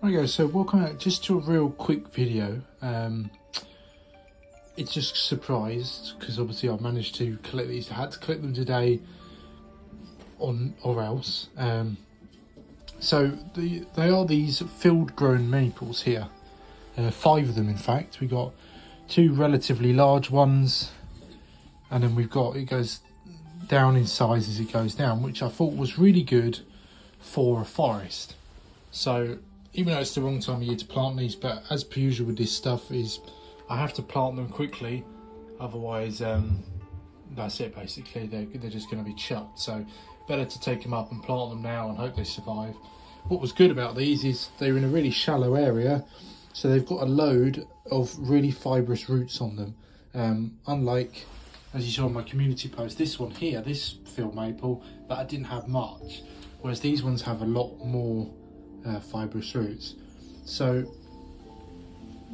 Okay, so welcome out just to a real quick video. It's just surprised because obviously I managed to collect these. I had to collect them today or else. So they are these field grown maples here. 5 of them in fact. We got 2 relatively large ones, and then we've got, it goes down in size as it goes down, which I thought was really good for a forest. So even though it's the wrong time of year to plant these, but as per usual with this stuff is I have to plant them quickly, otherwise that's it basically, they're just going to be chucked. So better to take them up and plant them now and hope they survive. What was good about these is they're in a really shallow area, so they've got a load of really fibrous roots on them, unlike, as you saw on my community post, this one here, this field maple, that didn't have much, whereas these ones have a lot more fibrous roots. So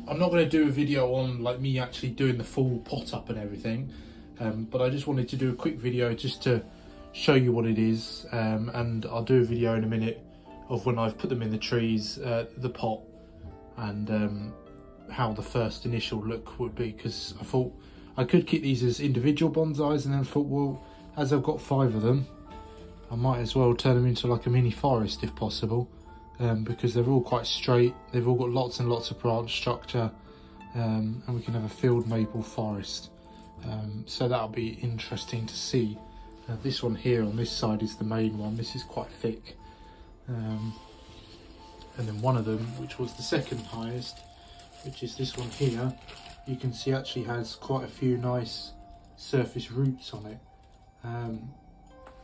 I'm not going to do a video on like me actually doing the full pot up and everything, but I just wanted to do a quick video just to show you what it is, and I'll do a video in a minute of when I've put them in the trees, the pot, and how the first initial look would be, because I thought I could keep these as individual bonsais, and then thought, well, as I've got 5 of them, I might as well turn them into like a mini forest if possible. Because they're all quite straight, they've all got lots and lots of branch structure, and we can have a field maple forest. So that'll be interesting to see. This one here on this side is the main one. This is quite thick, and then one of them, which was the second highest, which is this one here, you can see actually has quite a few nice surface roots on it.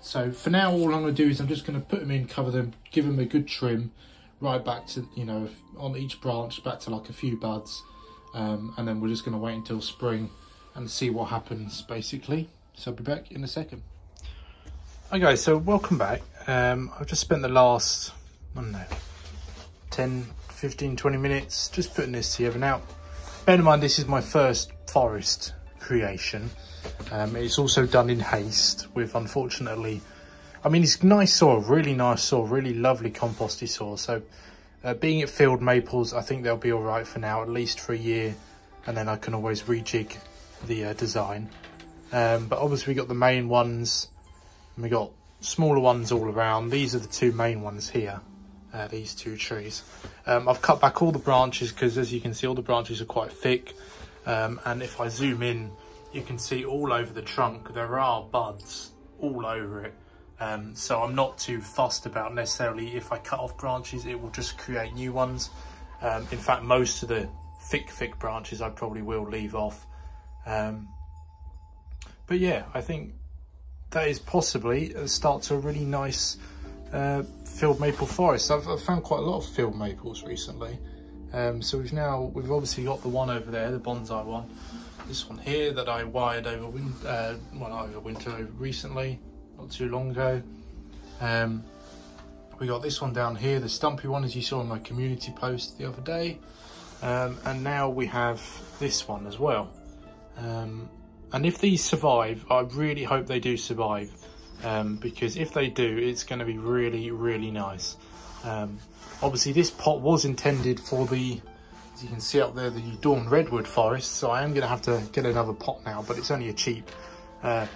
So for now, all I'm going to do is I'm just going to put them in, cover them, give them a good trim, right back to, you know, on each branch, back to like a few buds, and then we're just going to wait until spring and see what happens, basically. So I'll be back in a second. Okay, so welcome back. I've just spent the last, I don't know, 10, 15, 20 minutes just putting this together. Now, bear in mind, this is my first forest creation. It's also done in haste with, unfortunately, I mean, it's nice soil, really nice soil, really lovely composty soil. So being it field maples, I think they'll be all right for now, at least for a year, and then I can always rejig the design. But obviously we got the main ones, and we got smaller ones all around. These are the 2 main ones here, these 2 trees. I've cut back all the branches because, as you can see, all the branches are quite thick, and if I zoom in, you can see all over the trunk there are buds all over it, so I'm not too fussed about necessarily if I cut off branches it will just create new ones. In fact, most of the thick branches I probably will leave off, but yeah, I think that is possibly a start to a really nice field maple forest. I've found quite a lot of field maples recently, so we've obviously got the one over there, the bonsai one. This one here that I wired over winter recently, not too long ago. We got this one down here, the stumpy one, as you saw in my community post the other day. And now we have this one as well. And if these survive, I really hope they do survive, because if they do, it's going to be really, really nice. Obviously this pot was intended for the, as you can see up there, the Dawn Redwood forest, so I am going to have to get another pot now, but it's only a cheap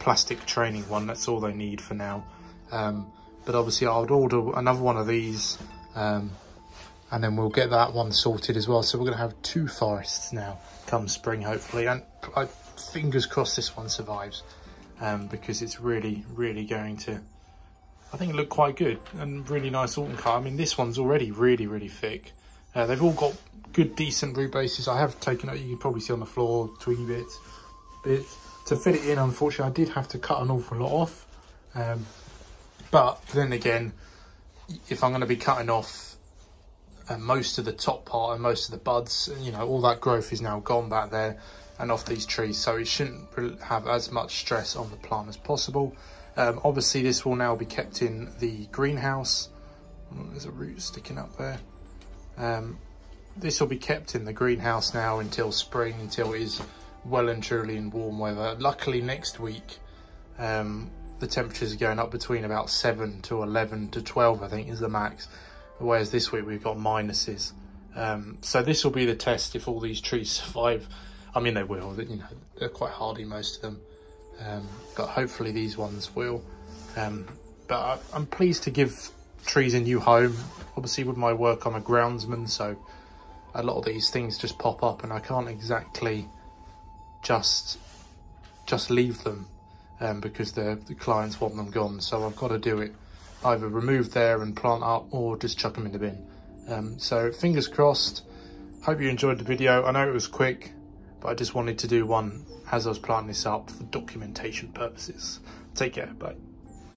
plastic training one, that's all they need for now. But obviously I would order another one of these, and then we'll get that one sorted as well. So we're going to have 2 forests now come spring, hopefully, and fingers crossed this one survives, because it's really, really going to, I think, look quite good and really nice autumn cut. I mean, this one's already really, really thick. They've all got good, decent root bases. I have taken out, you can probably see on the floor, twiggy bits. To fit it in, unfortunately, I did have to cut an awful lot off. But then again, if I'm going to be cutting off most of the top part and most of the buds, you know, all that growth is now gone back there and off these trees. So it shouldn't have as much stress on the plant as possible. Obviously, this will now be kept in the greenhouse. Oh, there's a root sticking up there. This will be kept in the greenhouse now until spring, until it is well and truly in warm weather. Luckily next week the temperatures are going up between about 7 to 11 to 12, I think is the max, whereas this week we've got minuses. So this will be the test if all these trees survive. I mean, they will, you know, they're quite hardy, most of them, but hopefully these ones will. But I'm pleased to give trees a new home. Obviously with my work I'm a groundsman, so a lot of these things just pop up and I can't exactly just leave them because the clients want them gone. So I've got to do it, either remove there and plant up or just chuck them in the bin. So fingers crossed. Hope you enjoyed the video. I know it was quick, but I just wanted to do one as I was planting this up for documentation purposes. Take care, bye.